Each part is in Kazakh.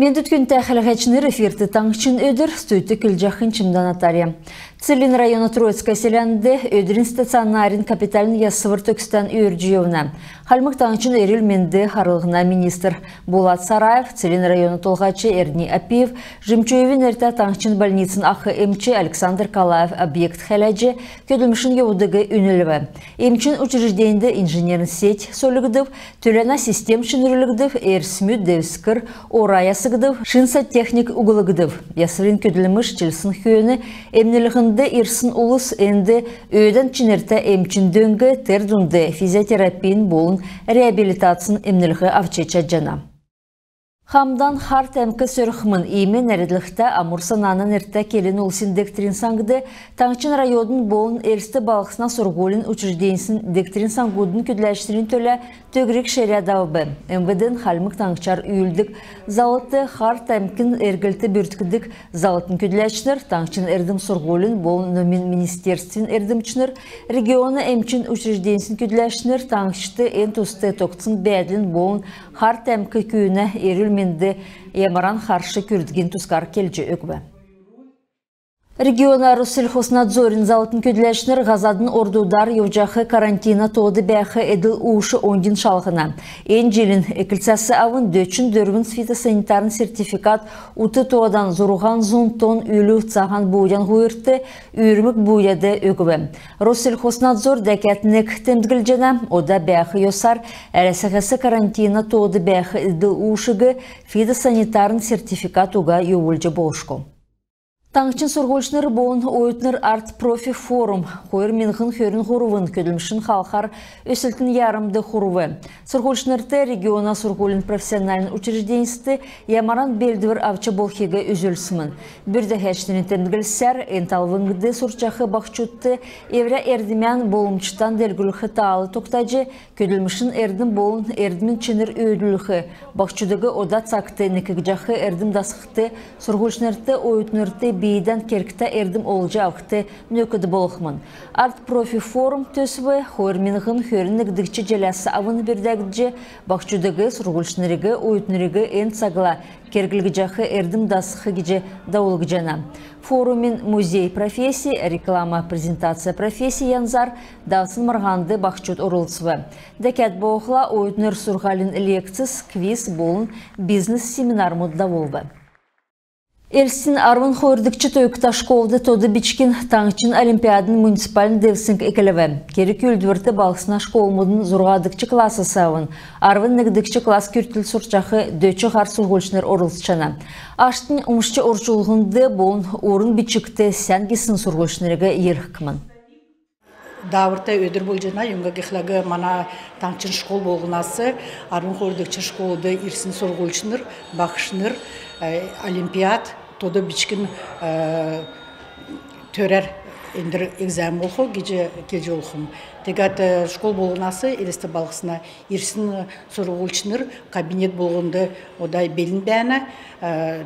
Мен түткін тәхіліғачыныр эфирті таңшын өдір, стүйті күлжақын чымдан атария. Цилин районы Троицкая селянды өдірін стационарин капиталін ясывыр төкістен үйірджеуіна. Халмық таңшын әріл менді харылғына министр Булат Сараев, Цилин районы толғачы Эрни Апиев, жымчуевін әрті таңшын больницын ақы эмчі Александр Калаев объект хәләджі көділмішін еудығы үніліві. Эмчин учреждейінді инженерін сеть солігдів, төлена систем шынырылығдів, әрсмют девскір, орая сыгдыв, шинса техник угылыгдыв. Ясырын көділіміш чилсын хүйені, эмнелігінде ирсын улыс әнді өйден чинерті эмчин дөңгі тердунды физиотерапиин болын реабилитацин эмнелігі авчеча жана. Хамдан хар тәмкі сөріхмін имен әрідліқті Амурсананын әртті келін олсын дектрин саңғыды, Таңчын районын болын әрісті балықсына сұрғолын учреждейінсін дектрин саңғудың көділәштерін төлі төгірек шериадауы. МВД'n халмық таңчар үйілдік зауытты хар тәмкін әргілті бүрткідік зауытын көділәшінір, Таңчын әрдім сұрғолын болын номин министерствен әрдімчінір, регионы әмчин учреждейінсін көділәшінір, Таңшты ән тұсты тоқтсын бәділін болын хар тәмкі күйіне еріл менді ямаран харшы күрдген тұскар келжі өкбі. Региона Россельхознадзорин зауытын көділәшінір ғазадын ордудар евжақы карантина тоды бәқі әділ уышы ондин шалғына. Ен желін әкілсасы авын дөчін дөрвін фитосанитарын сертификат ұты тоғадан зұрған зұнтон үйлі ұтсаған бұйдан ғойыртты үйірмік бұйады өкбі. Россельхознадзор дәкәтінік тәмдгіл жана, ода бәқі йосар әрәсіғасы карантина тоды бәқі әділ уышығы фитосанитарын сертификат ұға еуілжі болшқо. Таңчын сұрғылшыныр болын ойытныр арт профи форум, қойыр менғын хөрін ғұрывын көділмішін қалқар өсілтін ярымды ғұрывы. Сұрғылшынырды региона сұрғылын профессионалын учреждейінсті ямаран белдівір авча болхеге үзілсімін. Бірді хәштінің тәмдігілсәр, энталвыңды сұрчақы бақчутты, евря әрдімян болымчытан дәлгіліқі таалы тоқтажы, көділмішін әрдім болын әрдімін чыныр өйділіқі. Бақчудығы ода цақты некігжақы әрдім дасықты, сұрғылшынырды ойытнырды бейден керкті әрдім олжы ауқты нөкіді болықмын. Арт профи форум төсібі қойырменіғын хөрінік дікчі желәсі авыны бердәгіджі бақчудығы сұрғылшынырығы ойытнырығы ән сағыла кергілгі жақы әрдім дасықы геже даулығы жана. Форумын музей профессии, реклама презентация профессии янзар даусын марғанды бақчуд орылсывы. Дәкәт боғыла ойытныр сұрғалын лекцис, квиз болын бизнес семинар мұдда болбы. Эльсин арвын қойырдықчы тойкта школды тоды бичкин Таңчын олимпиадын муниципалын девсінг екіліві. Керек үлдвірті балқысына школмудын зұрғадықчы класы сауын. Арвын нігдікчі класс күртіл сұрчақы дөчі ғар сұрғылшыныр орылсычана. Аштын ұмышчы орчулғынды болын орын бичікті сәнгесін сұрғылшынырығы ерхкімін. Давырта өдір бұл жана, юнга гехлага мана Таңчын школ болғынасы, арвын қойырдықчы школды ирсін сұрғылшыныр, бақшыныр, олимпиад, тоды бичкин төрер ендір экзамен болхо, геже олхым. Тегат школ болғынасы, елесті балғысына ерсін сұрғылшыныр, кабинет болғынды одай белін бәні.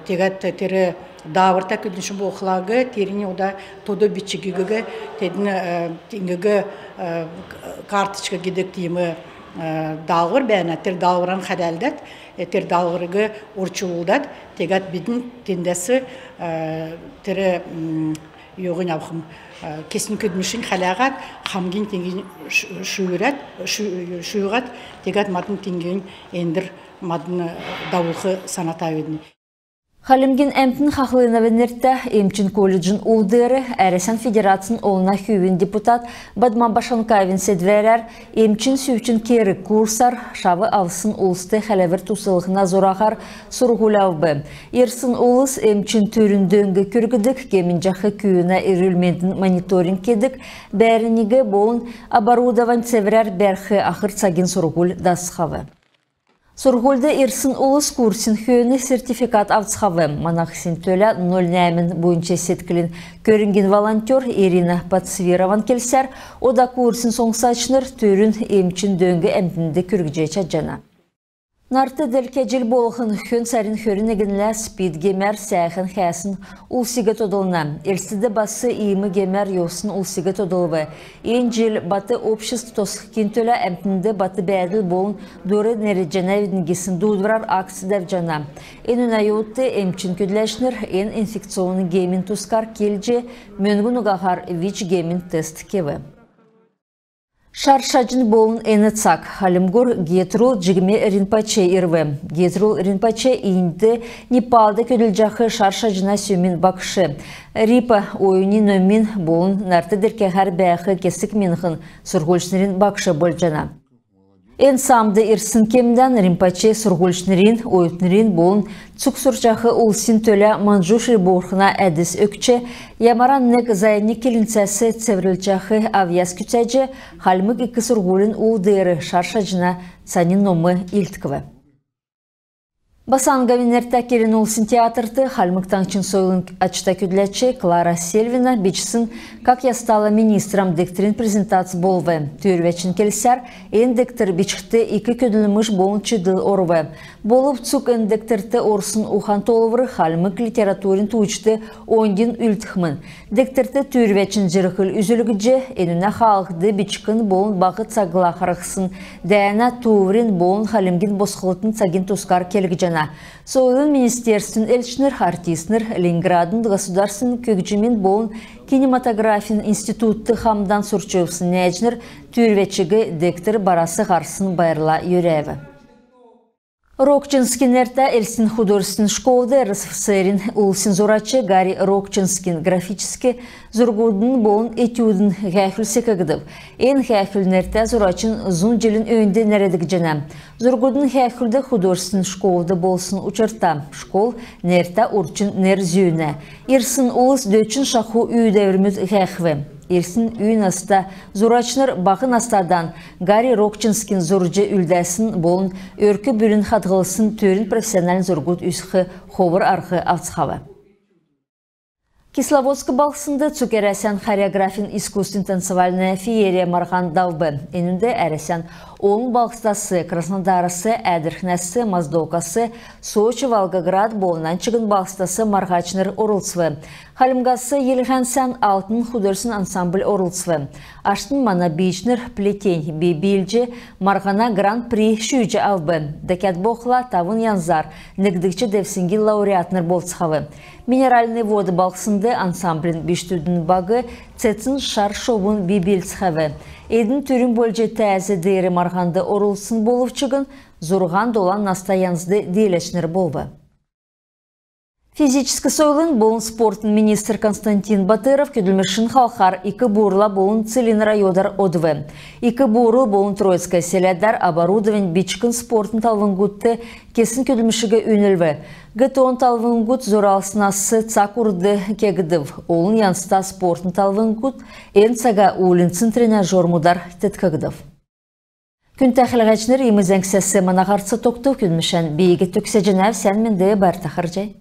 Тегат тері давырта күдіншін болғылағы, теріне ода тоды бичігігі, теңігі карточка кедек деймі далғыр бәні, тер далғыран қадалдат. Тер далғырығы орчулдат, тегат бетін тендесі тірі еуғын ауқым. Кесін көдмішін қалағат, қамген теңген шүйғат, тегат матын теңген ендір матын дауылқы саната өдіне. Халимген әмтін қақлығына венерті Эмчин колледжін ұлдыры әресен федерациян олына хүйін депутат Бадман Башанкавин седверер Эмчин сүйчин кері курсар шавы алсын ұлысты қәләвір тұсылығына зорағар сұрғылауы. Ерсін ұлыс Эмчин түріндіңгі күргідік кемін жақы күйіна үрілмендін мониторинг кедік бәрінегі болын оборудован северер бәрхі ақыр цагин сұрғыл дасқавы. Сұрғылды ерсін ұлыс курсын хүйіні сертификат авцхавы. Манақсын төлі 0 нәмін бойынша сеткілін көрінген волонтер Ирина Пацвирован келсер, ода курсын соңсачыныр түрін емчин дөңгі әмтінде күргіже чаджана. Nartı delkecil bolğun hön sarin hörün eginlə speed gemer səyəxin xəsin ulsiga todoluna. Elstide bası iyimi gemer yosun ulsiga todolva. Encil batı общество tosqin tölə əmtində batı bədil bolun doğru nerecene vidingisin dudvarar aksi devcana. En önayottu emçin ködləşnir en infeksiyonu gemin tuskar kelce möngun uğahar viç gemin test keve. Şarşacın bolun eni tsak, halimgur Getrul Jigme Rinpoche irve. Getrul Rinpoche indi Nepal'da ködülcahı şarşacına sömin bakışı. Ripa oyuni nömin bolun nartıdır ki her bəyəxi kesik minğin surgulşnirin bakışı bolcana. En samdı irsin kemden Rinpoche surgulşnirin, oyutnirin bolun çuksurcahı ulsin tölə manjuşi borxuna ədis ökçe, yamarannek zaynik kilinsəsi çevrilcahı avyas küçəcə, halmık iki surgulin uğdırı şarşacına sanin nomu iltkıvı. Basan Gavinertakerin ulsin teatrты halmık tankçın soylun açta küdletçi Klara Selvina biçsin как я стала министром дикторин презентации болвы. Türveçin kelser en diktor biçkti iki ködülmüş bolun çıdıl orvı. Bolup çuk en diktorты orsun uhan tolvırı halmık literaturin tuğçtı ondin ültüxmün. Diktorты türveçin jırıqıl üzülgüce enüne xalqdı biçkin bolun bağıt saglaxarıqsın. Dayana tuğrin bolun halimgin bosqılıtın sagin tuskar kelgicen. Soylun Ministerstven elçinir artistnir Ленинградын государственный kögücümin bolun kinematografin institutты hamdan surçövsün nəcnir türveçigi diktor barası qarsın bayırla yürevi. Рокчинский нерта Эльсин художественной школы РСФСРин улсин зурачы Гарри Рокчинский графический зургудын болын этюдын ғайхүлсе көгдів. Эн ғайхүл нерта зурачын зун жылын өйінде нәредік жана. Зургудын ғайхүлді художественной школы болсын учарта. Школ нерта урчын нер зүйіне. Ирсын улыс дөчін шаху үйдәвірміз ғайхвы. Ирсин үйін аста зурачныр бақын астадан Гарри Рокчинскин зуржы үлдәсін болын өркі бүрін хатғылысын төрін профессионалын зургуд үсқы ховыр арқы авцхавы. Кисловодск балқысында цукересен хореографин искусствен танцевальная феерия марған давбы. Енінде әресен onun balqıstası, Krasnodarısı, Ədirxnəsi, Mazdokası, Soçi, Volgograd, bolunan çıgın balqıstası Marğaçnır orulsvı. Halimgası Yelğənsən altın xudursun ansambl orulsvı. Aştın mana biçnır pleten bibilci Marğana Grand Prix şüyce avbı. Deket boxla tavın yanzar, nigdikçi devsingi laureatnır boltsxavı. Mineralni vodu balqısında ansamblin biçtüdün bağı Çetin şar şovun bibiltsxavı. Edin türün bolca təzi deyri marğanda orulsun boluvçıgın, zurğan dolan nastayanzdı deyleşnir bolva. Fizический сойлын болын спортын министр Константин Батыров көділмешін халқар екі бурла болын целин райодар одвы. Екі бурыл болын Троицкая селядар оборудован бичкін спортын талвынгутты кесін көділмешігі үнілві. Гытон талвынгут зоралсынасы цак урды кегідів. Олын янста спортын талвынгут ен цага улынсын тренажер мудар теткігдів. Күн тәхіліғачныр емізен кісесі манағарцы тоқту күнмішен бейгі төксе женәв сән менде бар тақыр жай.